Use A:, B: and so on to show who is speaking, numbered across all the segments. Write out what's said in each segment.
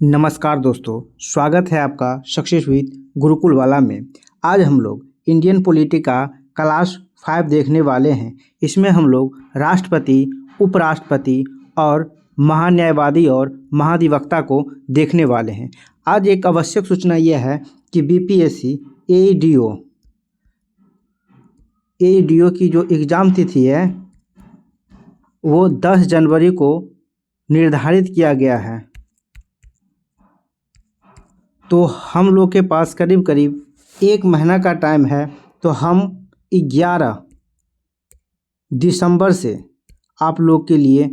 A: नमस्कार दोस्तों, स्वागत है आपका सक्सेस विद गुरुकुल वाला में। आज हम लोग इंडियन पॉलिटी का क्लास 5 देखने वाले हैं। इसमें हम लोग राष्ट्रपति, उपराष्ट्रपति और महान्यायवादी और महाधिवक्ता को देखने वाले हैं। आज एक आवश्यक सूचना यह है कि बीपीएससी एईडीओ की जो एग्ज़ाम तिथि है वो 10 जनवरी को निर्धारित किया गया है। तो हम लोग के पास करीब करीब 1 महीना का टाइम है। तो हम 11 दिसंबर से आप लोग के लिए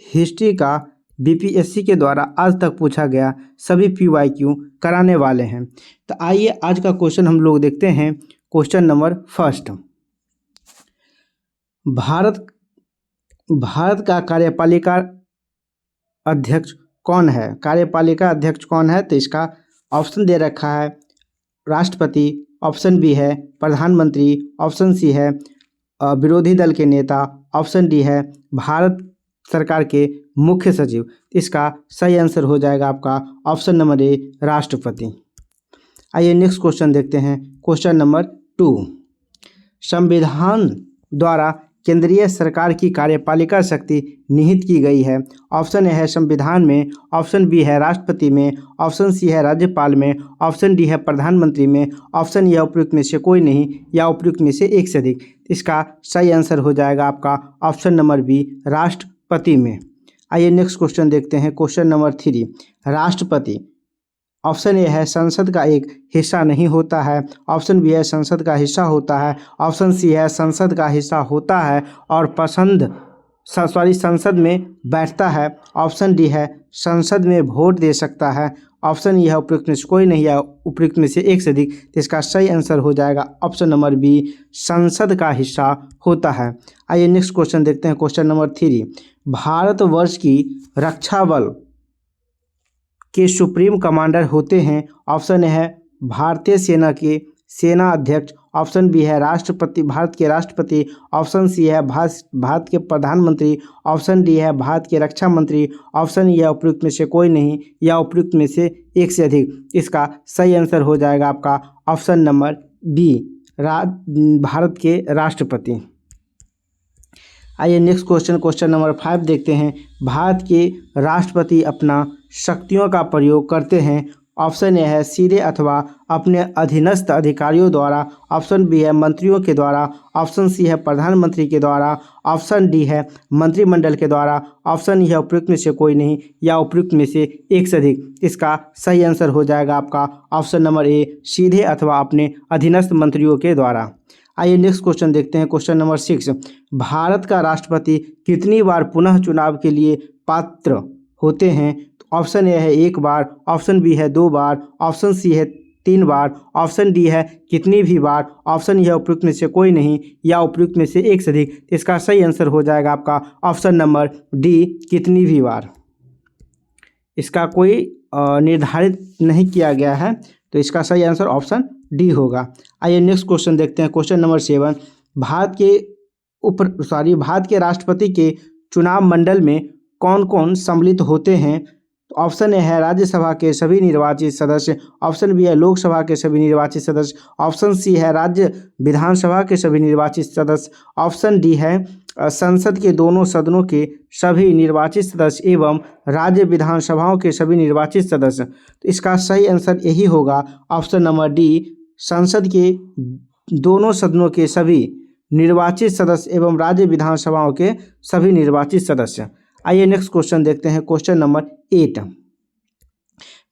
A: हिस्ट्री का बीपीएससी के द्वारा आज तक पूछा गया सभी पीवाईक्यू कराने वाले हैं। तो आइए आज का क्वेश्चन हम लोग देखते हैं। क्वेश्चन नंबर फर्स्ट, भारत का कार्यपालिका अध्यक्ष कौन है? कार्यपालिका अध्यक्ष कौन है? तो इसका ऑप्शन दे रखा है राष्ट्रपति, ऑप्शन बी है प्रधानमंत्री, ऑप्शन सी है विरोधी दल के नेता, ऑप्शन डी है भारत सरकार के मुख्य सचिव। इसका सही आंसर हो जाएगा आपका ऑप्शन नंबर ए, राष्ट्रपति। आइए नेक्स्ट क्वेश्चन देखते हैं। क्वेश्चन नंबर 2, संविधान द्वारा केंद्रीय सरकार की कार्यपालिका शक्ति निहित की गई है। ऑप्शन ए है संविधान में, ऑप्शन बी है राष्ट्रपति में, ऑप्शन सी है राज्यपाल में, ऑप्शन डी है प्रधानमंत्री में, ऑप्शन ए उपयुक्त में से कोई नहीं या उपयुक्त में से एक से अधिक। इसका सही आंसर हो जाएगा आपका ऑप्शन नंबर बी, राष्ट्रपति में। आइए नेक्स्ट क्वेश्चन देखते हैं। क्वेश्चन नंबर 3, राष्ट्रपति ऑप्शन ए है संसद का एक हिस्सा नहीं होता है, ऑप्शन बी है संसद का हिस्सा होता है, ऑप्शन सी है संसद का हिस्सा होता है और संसद में बैठता है, ऑप्शन डी है संसद में वोट दे सकता है, ऑप्शन यह उपयुक्त में से कोई नहीं या उपयुक्त में से एक से अधिक। तो इसका सही आंसर हो जाएगा ऑप्शन नंबर बी, संसद का हिस्सा होता है। आइए नेक्स्ट क्वेश्चन देखते हैं। क्वेश्चन नंबर 3, भारतवर्ष की रक्षा बल के सुप्रीम कमांडर होते हैं। ऑप्शन ए है भारतीय सेना के सेना अध्यक्ष, ऑप्शन बी है राष्ट्रपति, भारत के राष्ट्रपति, ऑप्शन सी है भारत के प्रधानमंत्री, ऑप्शन डी है भारत के रक्षा मंत्री, ऑप्शन यह उपयुक्त में से कोई नहीं या उपयुक्त में से एक से अधिक। इसका सही आंसर हो जाएगा आपका ऑप्शन नंबर बी, भारत के राष्ट्रपति। आइए नेक्स्ट क्वेश्चन नंबर 5 देखते हैं। भारत के राष्ट्रपति अपना शक्तियों का प्रयोग करते हैं। ऑप्शन ए है सीधे अथवा अपने अधीनस्थ अधिकारियों द्वारा, ऑप्शन बी है मंत्रियों के द्वारा, ऑप्शन सी है प्रधानमंत्री के द्वारा, ऑप्शन डी है मंत्रिमंडल के द्वारा, ऑप्शन यह उपयुक्त में से कोई नहीं या उपयुक्त में से एक से अधिक। इसका सही आंसर हो जाएगा आपका ऑप्शन नंबर ए, सीधे अथवा अपने अधीनस्थ मंत्रियों के द्वारा। आइए नेक्स्ट क्वेश्चन देखते हैं। क्वेश्चन नंबर 6, भारत का राष्ट्रपति कितनी बार पुनः चुनाव के लिए पात्र होते हैं? ऑप्शन ए है 1 बार, ऑप्शन बी है 2 बार, ऑप्शन सी है 3 बार, ऑप्शन डी है कितनी भी बार, ऑप्शन यह उपयुक्त में से कोई नहीं या उपयुक्त में से एक से अधिक। इसका सही आंसर हो जाएगा आपका ऑप्शन नंबर डी, कितनी भी बार। इसका कोई निर्धारित नहीं किया गया है, तो इसका सही आंसर ऑप्शन डी होगा। आइए नेक्स्ट क्वेश्चन देखते हैं। क्वेश्चन नंबर 7, भारत के राष्ट्रपति के चुनाव मंडल में कौन कौन सम्मिलित होते हैं? ऑप्शन ए है राज्यसभा के सभी निर्वाचित सदस्य, ऑप्शन बी है लोकसभा के सभी निर्वाचित सदस्य, ऑप्शन सी है राज्य विधानसभा के सभी निर्वाचित सदस्य, ऑप्शन डी है संसद के दोनों सदनों के सभी निर्वाचित सदस्य एवं राज्य विधानसभाओं के सभी निर्वाचित सदस्य। तो इसका सही आंसर यही होगा ऑप्शन नंबर डी, संसद के दोनों सदनों के सभी निर्वाचित सदस्य एवं राज्य विधानसभाओं के सभी निर्वाचित सदस्य। आइए नेक्स्ट क्वेश्चन देखते हैं। क्वेश्चन नंबर 8,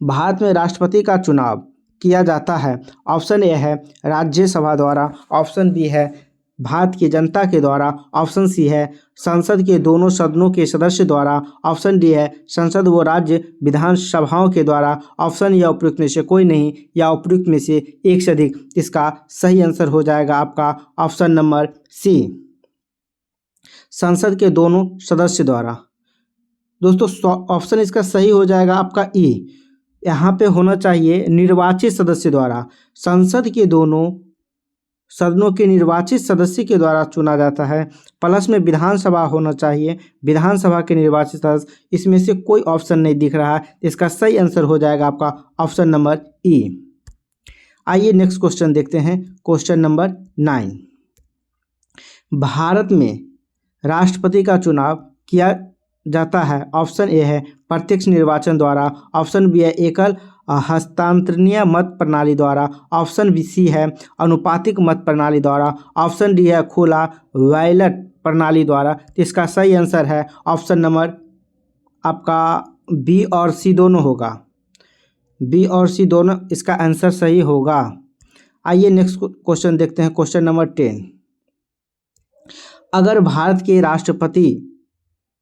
A: भारत में राष्ट्रपति का चुनाव किया जाता है। ऑप्शन ए है राज्यसभा द्वारा, ऑप्शन बी है भारत की जनता के द्वारा, ऑप्शन सी है संसद के दोनों सदनों के सदस्य द्वारा, ऑप्शन डी है संसद व राज्य विधानसभाओं के द्वारा, ऑप्शन या उपयुक्त में से कोई नहीं या उपयुक्त में से एक से अधिक। इसका सही आंसर हो जाएगा आपका ऑप्शन नंबर सी, संसद के दोनों सदस्य द्वारा। दोस्तों ऑप्शन इसका सही हो जाएगा आपका ई, यहाँ पे होना चाहिए निर्वाचित सदस्य द्वारा। संसद के दोनों सदनों के निर्वाचित सदस्य के द्वारा चुना जाता है। प्लस में विधानसभा होना चाहिए, विधानसभा के निर्वाचित सदस्य। इसमें से कोई ऑप्शन नहीं दिख रहा है, इसका सही आंसर हो जाएगा आपका ऑप्शन नंबर ई। आइए नेक्स्ट क्वेश्चन देखते हैं, क्वेश्चन नंबर 9। भारत में राष्ट्रपति का चुनाव किया जाता है। ऑप्शन ए है प्रत्यक्ष निर्वाचन द्वारा, ऑप्शन बी है एकल हस्तांतरणीय मत प्रणाली द्वारा, ऑप्शन बी सी है अनुपातिक मत प्रणाली द्वारा, ऑप्शन डी है खुला बैलेट प्रणाली द्वारा। तो इसका सही आंसर है ऑप्शन नंबर आपका बी और सी दोनों होगा, बी और सी दोनों इसका आंसर सही होगा। आइए नेक्स्ट क्वेश्चन देखते हैं, क्वेश्चन नंबर 10। अगर भारत के राष्ट्रपति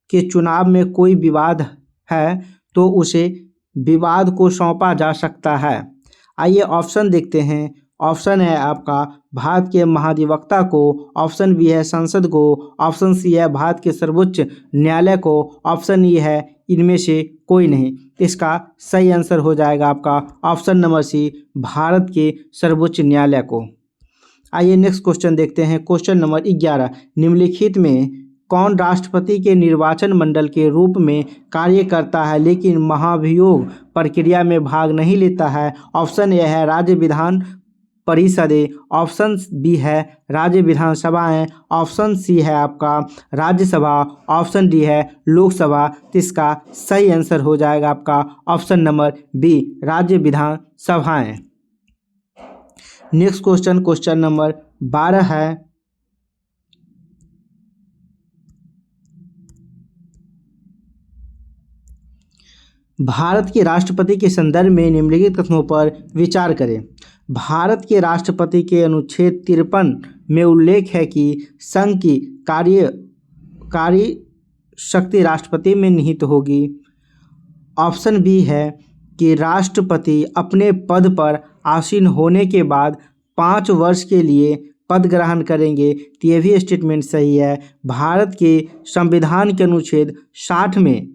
A: के चुनाव में कोई विवाद है तो उसे विवाद को सौंपा जा सकता है। आइए ऑप्शन देखते हैं। ऑप्शन है आपका भारत के महाधिवक्ता को, ऑप्शन बी है संसद को, ऑप्शन सी है भारत के सर्वोच्च न्यायालय को, ऑप्शन ई है इनमें से कोई नहीं। इसका सही आंसर हो जाएगा आपका ऑप्शन नंबर सी, भारत के सर्वोच्च न्यायालय को। आइए नेक्स्ट क्वेश्चन देखते हैं, क्वेश्चन नंबर 11। निम्नलिखित में कौन राष्ट्रपति के निर्वाचन मंडल के रूप में कार्य करता है लेकिन महाभियोग प्रक्रिया में भाग नहीं लेता है। ऑप्शन ए है राज्य विधान परिषदें, ऑप्शन बी है राज्य विधानसभाएं, ऑप्शन सी है आपका राज्यसभा, ऑप्शन डी है लोकसभा। तो इसका सही आंसर हो जाएगा आपका ऑप्शन नंबर बी, राज्य विधानसभाएं। नेक्स्ट क्वेश्चन, क्वेश्चन नंबर 12 है। भारत के राष्ट्रपति के संदर्भ में निम्नलिखित कथनों पर विचार करें। भारत के राष्ट्रपति के अनुच्छेद 53 में उल्लेख है कि संघ की कार्य शक्ति राष्ट्रपति में निहित होगी। ऑप्शन बी है कि राष्ट्रपति अपने पद पर आसीन होने के बाद 5 वर्ष के लिए पद ग्रहण करेंगे। तो ये भी स्टेटमेंट सही है। भारत के संविधान के अनुच्छेद 60 में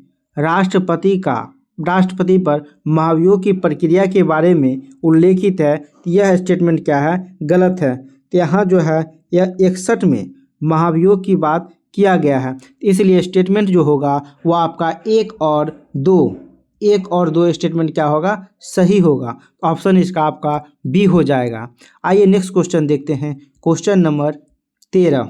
A: राष्ट्रपति पर महाभियोग की प्रक्रिया के बारे में उल्लेखित है। तो यह स्टेटमेंट क्या है, गलत है। तो यहाँ जो है यह 61 में महाभियोग की बात किया गया है, इसलिए स्टेटमेंट जो होगा वो आपका 1 और 2 स्टेटमेंट क्या होगा, सही होगा। ऑप्शन इसका आपका बी हो जाएगा। आइए नेक्स्ट क्वेश्चन देखते हैं, क्वेश्चन नंबर 13।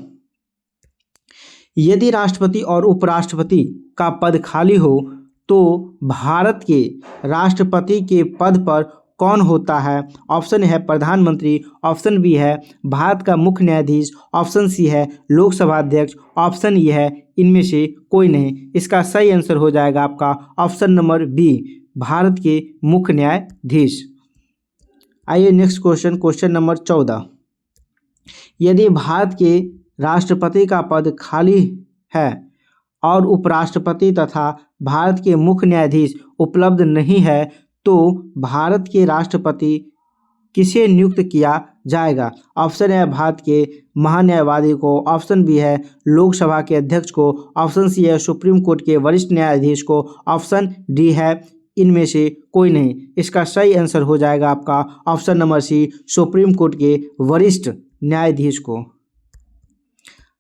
A: यदि राष्ट्रपति और उपराष्ट्रपति का पद खाली हो तो भारत के राष्ट्रपति के पद पर कौन होता है। ऑप्शन है प्रधानमंत्री, ऑप्शन बी है भारत का मुख्य न्यायाधीश, ऑप्शन सी है लोकसभा अध्यक्ष, ऑप्शन ई है इनमें से कोई नहीं। इसका सही आंसर हो जाएगा आपका ऑप्शन नंबर बी, भारत के मुख्य न्यायाधीश। आइए नेक्स्ट क्वेश्चन, क्वेश्चन नंबर 14। यदि भारत के राष्ट्रपति का पद खाली है और उपराष्ट्रपति तथा भारत के मुख्य न्यायाधीश उपलब्ध नहीं है तो भारत के राष्ट्रपति किसे नियुक्त किया जाएगा। ऑप्शन है भारत के महान्यायवादी को, ऑप्शन बी है लोकसभा के अध्यक्ष को, ऑप्शन सी है सुप्रीम कोर्ट के वरिष्ठ न्यायाधीश को, ऑप्शन डी है इनमें से कोई नहीं। इसका सही आंसर हो जाएगा आपका option number C, Supreme Court के वरिष्ठ न्यायाधीश को।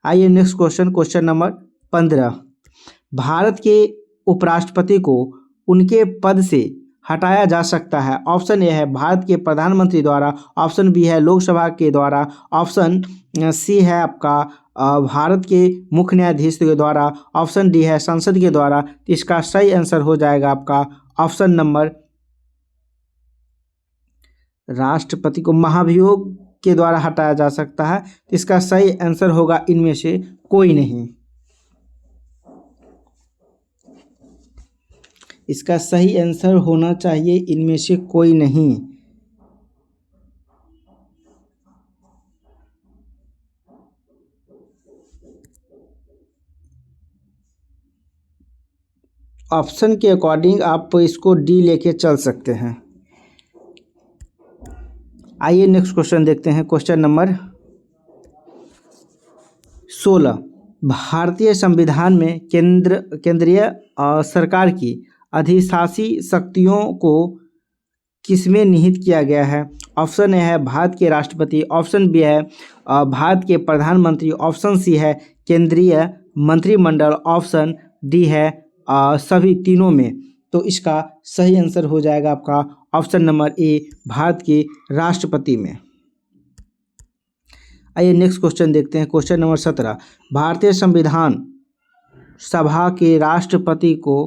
A: आइए next question, question number 15। Bharat के उपराष्ट्रपति को उनके पद से हटाया जा सकता है। ऑप्शन ए है भारत के प्रधानमंत्री द्वारा, ऑप्शन बी है लोकसभा के द्वारा, ऑप्शन सी है आपका भारत के मुख्य न्यायाधीश के द्वारा, ऑप्शन डी है संसद के द्वारा। इसका सही आंसर हो जाएगा आपका ऑप्शन नंबर, राष्ट्रपति को महाभियोग के द्वारा हटाया जा सकता है। इसका सही आंसर होगा इनमें से कोई नहीं। इसका सही आंसर होना चाहिए इनमें से कोई नहीं। ऑप्शन के अकॉर्डिंग आप इसको डी लेके चल सकते हैं। आइए नेक्स्ट क्वेश्चन देखते हैं, क्वेश्चन नंबर 16। भारतीय संविधान में केंद्रीय सरकार की अधिशासी शक्तियों को किसमें निहित किया गया है। ऑप्शन ए है भारत के राष्ट्रपति, ऑप्शन बी है भारत के प्रधानमंत्री, ऑप्शन सी है केंद्रीय मंत्रिमंडल, ऑप्शन डी है सभी तीनों में। तो इसका सही आंसर हो जाएगा आपका ऑप्शन नंबर ए, भारत के राष्ट्रपति में। आइए नेक्स्ट क्वेश्चन देखते हैं। क्वेश्चन नंबर 17, भारतीय संविधान सभा के राष्ट्रपति को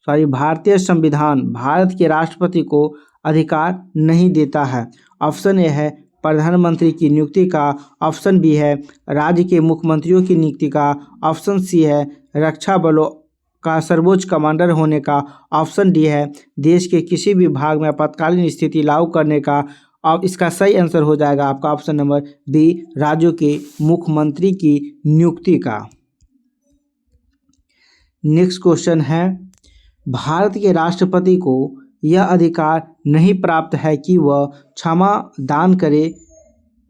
A: भारतीय संविधान भारत के राष्ट्रपति को अधिकार नहीं देता है। ऑप्शन ए है प्रधानमंत्री की नियुक्ति का, ऑप्शन बी है राज्य के मुख्यमंत्रियों की नियुक्ति का, ऑप्शन सी है रक्षा बलों का सर्वोच्च कमांडर होने का, ऑप्शन डी है देश के किसी भी भाग में आपातकालीन स्थिति लागू करने का। अब इसका सही आंसर हो जाएगा आपका ऑप्शन नंबर बी, राज्यों के मुख्यमंत्री की नियुक्ति का। नेक्स्ट क्वेश्चन है, भारत के राष्ट्रपति को यह अधिकार नहीं प्राप्त है कि वह क्षमा दान करे,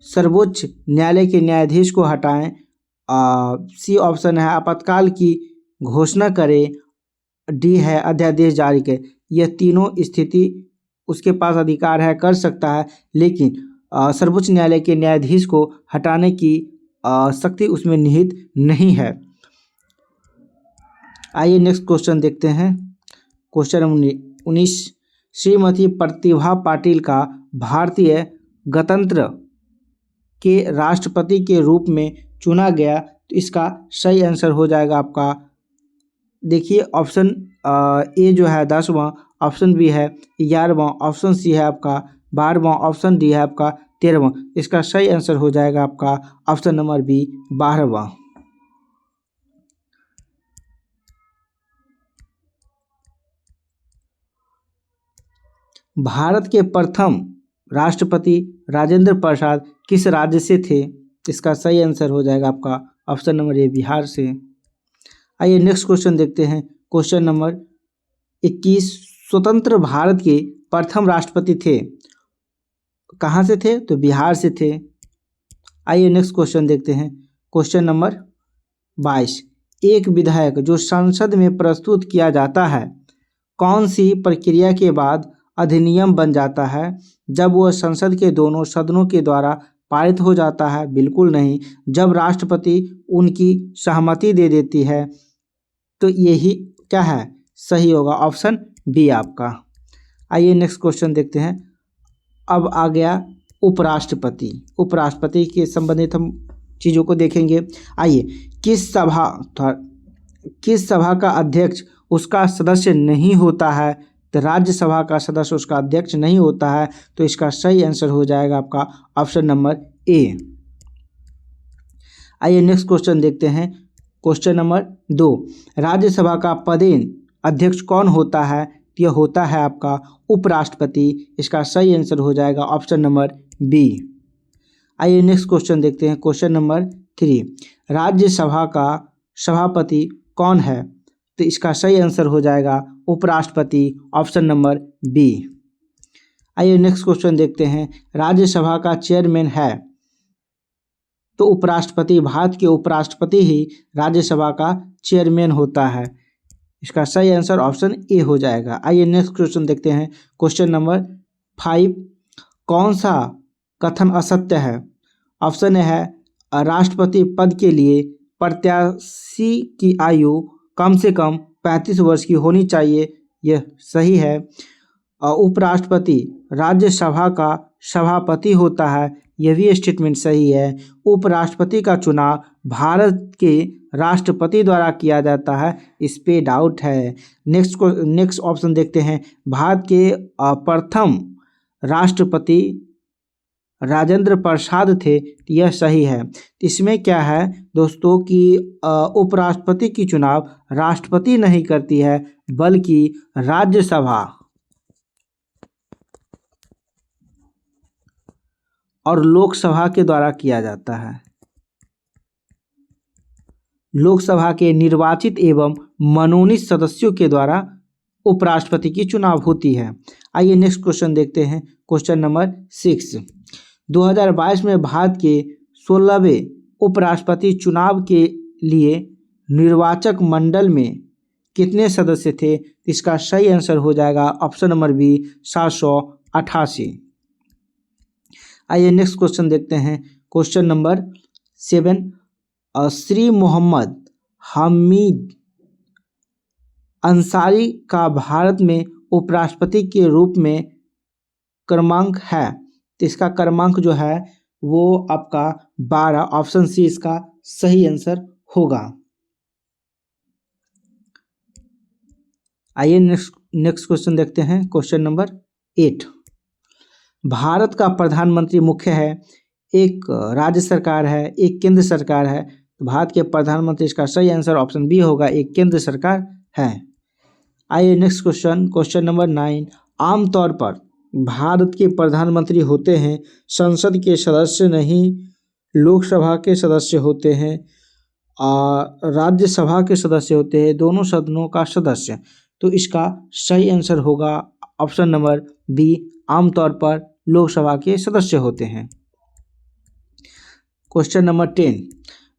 A: सर्वोच्च न्यायालय के न्यायाधीश को हटाएं, सी ऑप्शन है आपातकाल की घोषणा करे, डी है अध्यादेश जारी करे। यह तीनों स्थिति उसके पास अधिकार है, कर सकता है, लेकिन सर्वोच्च न्यायालय के न्यायाधीश को हटाने की शक्ति उसमें निहित नहीं है। आइए नेक्स्ट क्वेश्चन देखते हैं। क्वेश्चन 19, श्रीमती प्रतिभा पाटिल का भारतीय गणतंत्र के राष्ट्रपति के रूप में चुना गया। तो इसका सही आंसर हो जाएगा आपका, देखिए ऑप्शन ए जो है 10वां, ऑप्शन बी है 11वां, ऑप्शन सी है आपका 12वां, ऑप्शन डी है आपका 13वां। इसका सही आंसर हो जाएगा आपका ऑप्शन नंबर बी, 12वां। भारत के प्रथम राष्ट्रपति राजेंद्र प्रसाद किस राज्य से थे? इसका सही आंसर हो जाएगा आपका ऑप्शन नंबर ए, बिहार से। आइए नेक्स्ट क्वेश्चन देखते हैं। क्वेश्चन नंबर 21, स्वतंत्र भारत के प्रथम राष्ट्रपति थे, कहाँ से थे? तो बिहार से थे। आइए नेक्स्ट क्वेश्चन देखते हैं। क्वेश्चन नंबर 22, एक विधेयक जो संसद में प्रस्तुत किया जाता है कौन सी प्रक्रिया के बाद अधिनियम बन जाता है? जब वह संसद के दोनों सदनों के द्वारा पारित हो जाता है? बिल्कुल नहीं। जब राष्ट्रपति उनकी सहमति दे देती है। तो यही क्या है, सही होगा ऑप्शन बी आपका। आइए नेक्स्ट क्वेश्चन देखते हैं। अब आ गया उपराष्ट्रपति। उपराष्ट्रपति के संबंधित हम चीज़ों को देखेंगे। आइए, किस सभा का अध्यक्ष उसका सदस्य नहीं होता है? तो राज्यसभा का सदस्य उसका अध्यक्ष नहीं होता है। तो इसका सही आंसर हो जाएगा आपका ऑप्शन नंबर ए। आइए नेक्स्ट क्वेश्चन देखते हैं। क्वेश्चन नंबर 2, राज्यसभा का पदेन अध्यक्ष कौन होता है? यह होता है आपका उपराष्ट्रपति। इसका सही आंसर हो जाएगा ऑप्शन नंबर बी। आइए नेक्स्ट क्वेश्चन देखते हैं। क्वेश्चन नंबर 3, राज्यसभा का सभापति कौन है? तो इसका सही आंसर हो जाएगा उपराष्ट्रपति, ऑप्शन नंबर बी। आइए नेक्स्ट क्वेश्चन देखते हैं। राज्यसभा का चेयरमैन है? तो उपराष्ट्रपति, भारत के उपराष्ट्रपति ही राज्यसभा का चेयरमैन होता है। इसका सही आंसर ऑप्शन ए हो जाएगा। आइए नेक्स्ट क्वेश्चन देखते हैं। क्वेश्चन नंबर 5, कौन सा कथन असत्य है? ऑप्शन ए है राष्ट्रपति पद के लिए प्रत्याशी की आयु कम से कम 35 वर्ष की होनी चाहिए, यह सही है। उपराष्ट्रपति राज्यसभा का सभापति होता है, यह भी स्टेटमेंट सही है। उपराष्ट्रपति का चुनाव भारत के राष्ट्रपति द्वारा किया जाता है, इस पे डाउट है। नेक्स्ट ऑप्शन देखते हैं। भारत के प्रथम राष्ट्रपति राजेंद्र प्रसाद थे, यह सही है। इसमें क्या है दोस्तों कि उपराष्ट्रपति की चुनाव राष्ट्रपति नहीं करती है बल्कि राज्यसभा और लोकसभा के द्वारा किया जाता है। लोकसभा के निर्वाचित एवं मनोनीत सदस्यों के द्वारा उपराष्ट्रपति की चुनाव होती है। आइए नेक्स्ट क्वेश्चन देखते हैं। क्वेश्चन नंबर 6, 2022 में भारत के 16वें उपराष्ट्रपति चुनाव के लिए निर्वाचक मंडल में कितने सदस्य थे? इसका सही आंसर हो जाएगा ऑप्शन नंबर बी, 88। आइए नेक्स्ट क्वेश्चन देखते हैं। क्वेश्चन नंबर 7, श्री मोहम्मद हामिद अंसारी का भारत में उपराष्ट्रपति के रूप में क्रमांक है, तो इसका क्रमांक जो है वो आपका 12, ऑप्शन सी इसका सही आंसर होगा। आइए नेक्स्ट क्वेश्चन देखते हैं। क्वेश्चन नंबर 8, भारत का प्रधानमंत्री मुख्य है, एक राज्य सरकार है, एक केंद्र सरकार है। तो भारत के प्रधानमंत्री, इसका सही आंसर ऑप्शन बी होगा, एक केंद्र सरकार है। आइए नेक्स्ट क्वेश्चन, क्वेश्चन नंबर 9, आमतौर पर भारत के प्रधानमंत्री होते हैं संसद के सदस्य नहीं, लोकसभा के सदस्य होते हैं, राज्यसभा के सदस्य होते हैं, दोनों सदनों का सदस्य। तो इसका सही आंसर होगा ऑप्शन नंबर बी, आमतौर पर लोकसभा के सदस्य होते हैं। क्वेश्चन नंबर 10,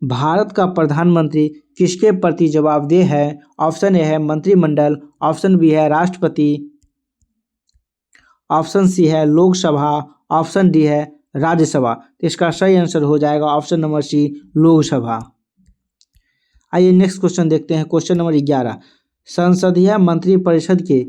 A: भारत का प्रधानमंत्री किसके प्रति जवाबदेह है? ऑप्शन ए है मंत्रिमंडल, ऑप्शन बी है राष्ट्रपति, ऑप्शन सी है लोकसभा, ऑप्शन डी है राज्यसभा। तो इसका सही आंसर हो जाएगा ऑप्शन नंबर सी, लोकसभा। आइए नेक्स्ट क्वेश्चन देखते हैं। क्वेश्चन नंबर 11, संसदीय मंत्रिपरिषद के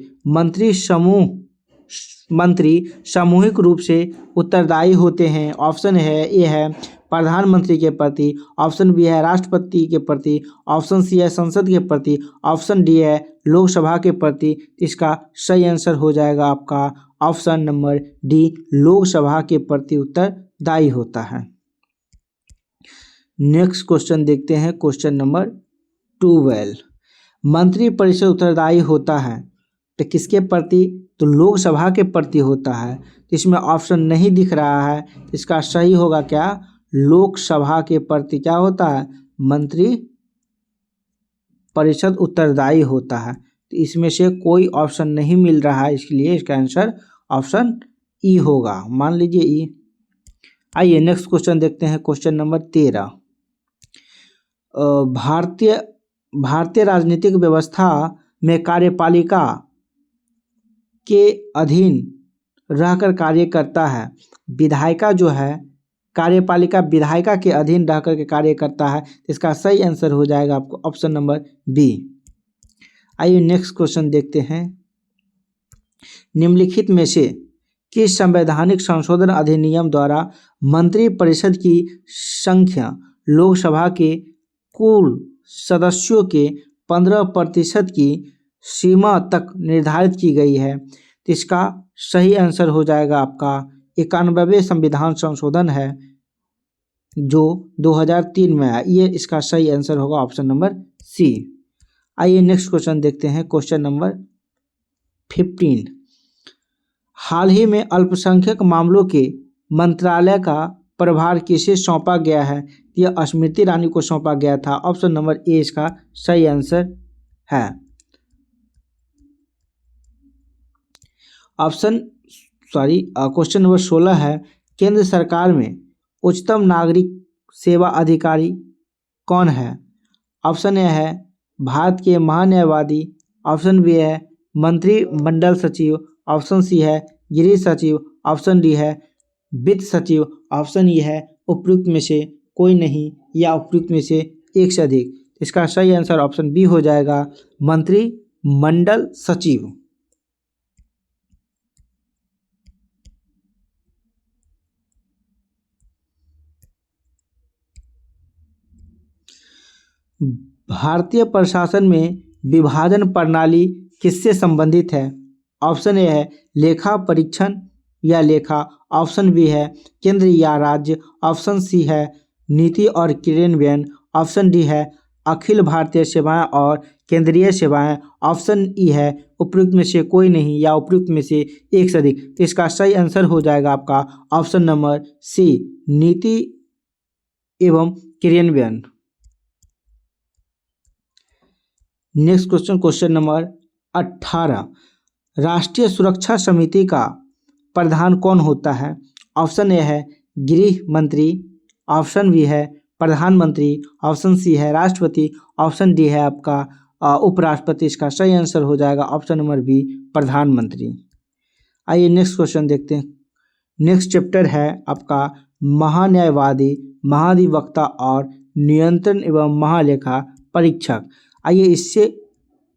A: मंत्री सामूहिक रूप से उत्तरदायी होते हैं। ऑप्शन ए है प्रधानमंत्री के प्रति, ऑप्शन बी है राष्ट्रपति के प्रति, ऑप्शन सी है संसद के प्रति, ऑप्शन डी है लोकसभा के प्रति। इसका सही आंसर हो जाएगा आपका ऑप्शन नंबर डी, लोकसभा के प्रति उत्तरदायी होता है। नेक्स्ट क्वेश्चन देखते हैं। क्वेश्चन नंबर 12, मंत्रिपरिषद उत्तरदायी होता है तो किसके प्रति? तो लोकसभा के प्रति होता है। इसमें ऑप्शन नहीं दिख रहा है, इसका सही होगा क्या? लोकसभा के प्रति क्या होता है? मंत्री परिषद उत्तरदायी होता है। तो इसमें से कोई ऑप्शन नहीं मिल रहा है, इसलिए इसका आंसर ऑप्शन ई होगा, मान लीजिए ई। आइए नेक्स्ट क्वेश्चन देखते हैं। क्वेश्चन नंबर 13, भारतीय राजनीतिक व्यवस्था में कार्यपालिका के अधीन रहकर कार्य करता है। विधायिका जो है, कार्यपालिका विधायिका के अधीन रहकर के कार्य करता है। इसका सही आंसर हो जाएगा आपको ऑप्शन नंबर बी। आइए नेक्स्ट क्वेश्चन देखते हैं। निम्नलिखित में से किस संवैधानिक संशोधन अधिनियम द्वारा मंत्रिपरिषद की संख्या लोकसभा के कुल सदस्यों के 15% की सीमा तक निर्धारित की गई है? तो इसका सही आंसर हो जाएगा आपका 91वें संविधान संशोधन है जो 2003 में आया, ये इसका सही आंसर होगा ऑप्शन नंबर सी। आइए नेक्स्ट क्वेश्चन देखते हैं। क्वेश्चन नंबर 15, हाल ही में अल्पसंख्यक मामलों के मंत्रालय का प्रभार किसे सौंपा गया है? यह स्मृति ईरानी को सौंपा गया था। ऑप्शन नंबर ए इसका सही आंसर है। क्वेश्चन नंबर 16 है, केंद्र सरकार में उच्चतम नागरिक सेवा अधिकारी कौन है? ऑप्शन ए है भारत के महान्यायवादी, ऑप्शन बी है मंत्रिमंडल सचिव, ऑप्शन सी है गृह सचिव, ऑप्शन डी है वित्त सचिव, ऑप्शन ई है उपयुक्त में से कोई नहीं या उपयुक्त में से एक से अधिक। इसका सही आंसर ऑप्शन बी हो जाएगा, मंत्रिमंडल सचिव। भारतीय प्रशासन में विभाजन प्रणाली किससे संबंधित है? ऑप्शन ए है लेखा परीक्षण या लेखा, ऑप्शन बी है केंद्र या राज्य, ऑप्शन सी है नीति और क्रियान्वयन, ऑप्शन डी है अखिल भारतीय सेवाएं और केंद्रीय सेवाएं, ऑप्शन ई है उपयुक्त में से कोई नहीं या उपयुक्त में से एक से अधिक। इसका सही आंसर हो जाएगा आपका ऑप्शन नंबर सी, नीति एवं क्रियान्वयन। नेक्स्ट क्वेश्चन, क्वेश्चन नंबर 18, राष्ट्रीय सुरक्षा समिति का प्रधान कौन होता है? ऑप्शन ए है गृह मंत्री, ऑप्शन बी है प्रधानमंत्री, ऑप्शन सी है राष्ट्रपति, ऑप्शन डी है आपका उपराष्ट्रपति। इसका सही आंसर हो जाएगा ऑप्शन नंबर बी, प्रधानमंत्री। आइए नेक्स्ट क्वेश्चन देखते हैं। नेक्स्ट चैप्टर है आपका महान्यायवादी, महाधिवक्ता और नियंत्रण एवं महालेखा परीक्षक। आइए इससे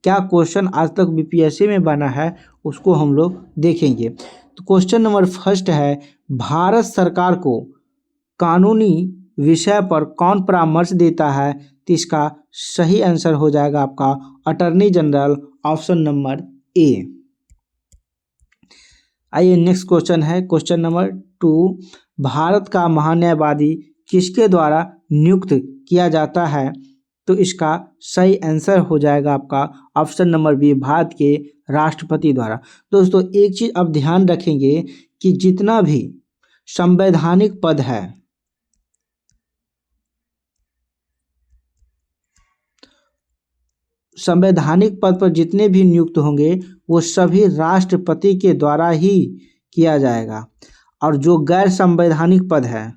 A: क्या क्वेश्चन आज तक बीपीएससी में बना है उसको हम लोग देखेंगे। तो क्वेश्चन नंबर फर्स्ट है, भारत सरकार को कानूनी विषय पर कौन परामर्श देता है? तो इसका सही आंसर हो जाएगा आपका attorney general, option number A. आइए नेक्स्ट क्वेश्चन है क्वेश्चन नंबर 2, भारत का महान्यायवादी किसके द्वारा नियुक्त किया जाता है? तो इसका सही आंसर हो जाएगा आपका ऑप्शन नंबर बी, भारत के राष्ट्रपति द्वारा। दोस्तों एक चीज आप ध्यान रखेंगे कि जितना भी संवैधानिक पद है, संवैधानिक पद पर जितने भी नियुक्त होंगे वो सभी राष्ट्रपति के द्वारा ही किया जाएगा, और जो गैर संवैधानिक पद है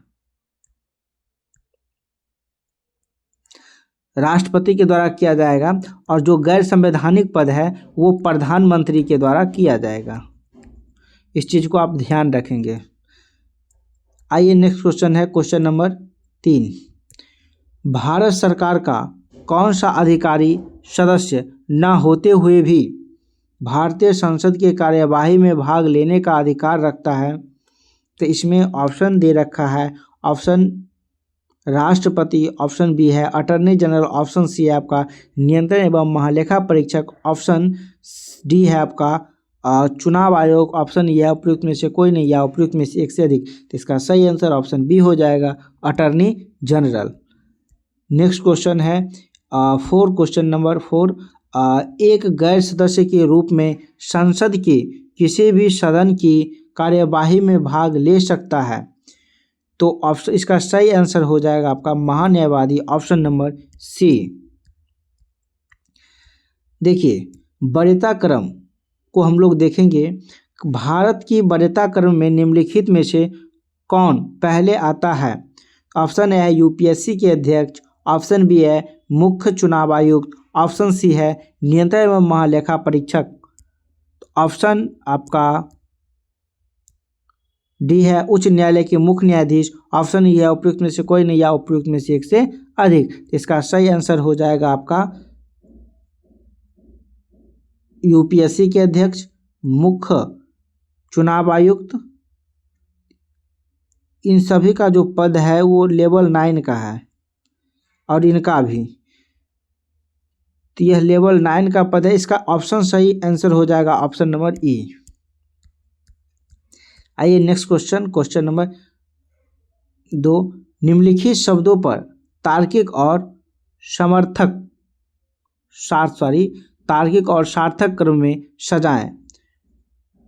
A: राष्ट्रपति के द्वारा किया जाएगा, और जो गैर संवैधानिक पद है वो प्रधानमंत्री के द्वारा किया जाएगा। इस चीज को आप ध्यान रखेंगे। आइए नेक्स्ट क्वेश्चन है क्वेश्चन नंबर 3, भारत सरकार का कौन सा अधिकारी सदस्य न होते हुए भी भारतीय संसद के कार्यवाही में भाग लेने का अधिकार रखता है? तो इसमें ऑप्शन दे रखा है, ऑप्शन राष्ट्रपति, ऑप्शन बी है अटॉर्नी जनरल, ऑप्शन सी है आपका नियंत्रण एवं महालेखा परीक्षक, ऑप्शन डी है आपका चुनाव आयोग, ऑप्शन ये है उपयुक्त में से कोई नहीं या उपयुक्त में से एक से अधिक। तो इसका सही आंसर ऑप्शन बी हो जाएगा अटॉर्नी जनरल। नेक्स्ट क्वेश्चन है क्वेश्चन नंबर 4, एक गैर सदस्य के रूप में संसद के किसी भी सदन की कार्यवाही में भाग ले सकता है? तो ऑप्शन इसका सही आंसर हो जाएगा आपका महान्यायवादी, ऑप्शन नंबर सी। देखिए वरीयता क्रम को हम लोग देखेंगे। भारत की वरीयता क्रम में निम्नलिखित में से कौन पहले आता है? ऑप्शन ए है यूपीएससी के अध्यक्ष, ऑप्शन बी है मुख्य चुनाव आयुक्त, ऑप्शन सी है नियंत्रण एवं महालेखा परीक्षक, ऑप्शन आपका डी है उच्च न्यायालय के मुख्य न्यायाधीश, ऑप्शन ई है उपयुक्त में से कोई नहीं या उपयुक्त में से एक से अधिक। इसका सही आंसर हो जाएगा आपका यूपीएससी के अध्यक्ष, मुख्य चुनाव आयुक्त। इन सभी का जो पद है वो लेवल 9 का है, और इनका भी, तो यह लेवल 9 का पद है। इसका ऑप्शन सही आंसर हो जाएगा ऑप्शन नंबर ई। आइए नेक्स्ट क्वेश्चन, क्वेश्चन नंबर 2, निम्नलिखित शब्दों पर तार्किक और तार्किक और सार्थक क्रम में सजाएं।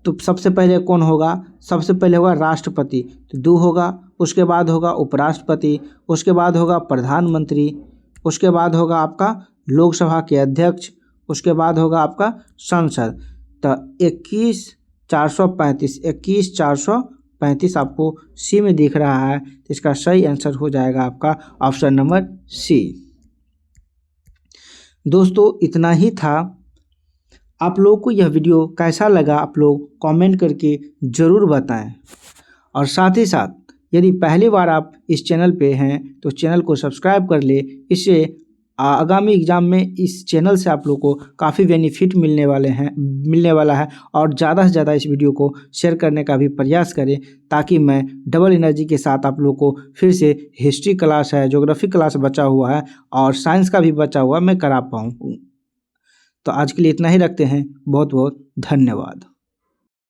A: तो सबसे पहले कौन होगा? सबसे पहले होगा राष्ट्रपति, तो 2 होगा, उसके बाद होगा उपराष्ट्रपति, उसके बाद होगा प्रधानमंत्री, उसके बाद होगा आपका लोकसभा के अध्यक्ष, उसके बाद होगा आपका संसद। तो 21,435 आपको सी में दिख रहा है, तो इसका सही आंसर हो जाएगा आपका ऑप्शन नंबर सी। दोस्तों इतना ही था। आप लोगों को यह वीडियो कैसा लगा आप लोग कमेंट करके ज़रूर बताएं, और साथ ही साथ यदि पहली बार आप इस चैनल पे हैं तो चैनल को सब्सक्राइब कर ले। इससे आगामी एग्ज़ाम में इस चैनल से आप लोग को काफ़ी बेनिफिट मिलने वाला है, और ज़्यादा से ज़्यादा इस वीडियो को शेयर करने का भी प्रयास करें, ताकि मैं डबल एनर्जी के साथ आप लोग को फिर से हिस्ट्री क्लास है, ज्योग्राफी क्लास बचा हुआ है और साइंस का भी बचा हुआ मैं करा पाऊँ। तो आज के लिए इतना ही रखते हैं। बहुत बहुत धन्यवाद।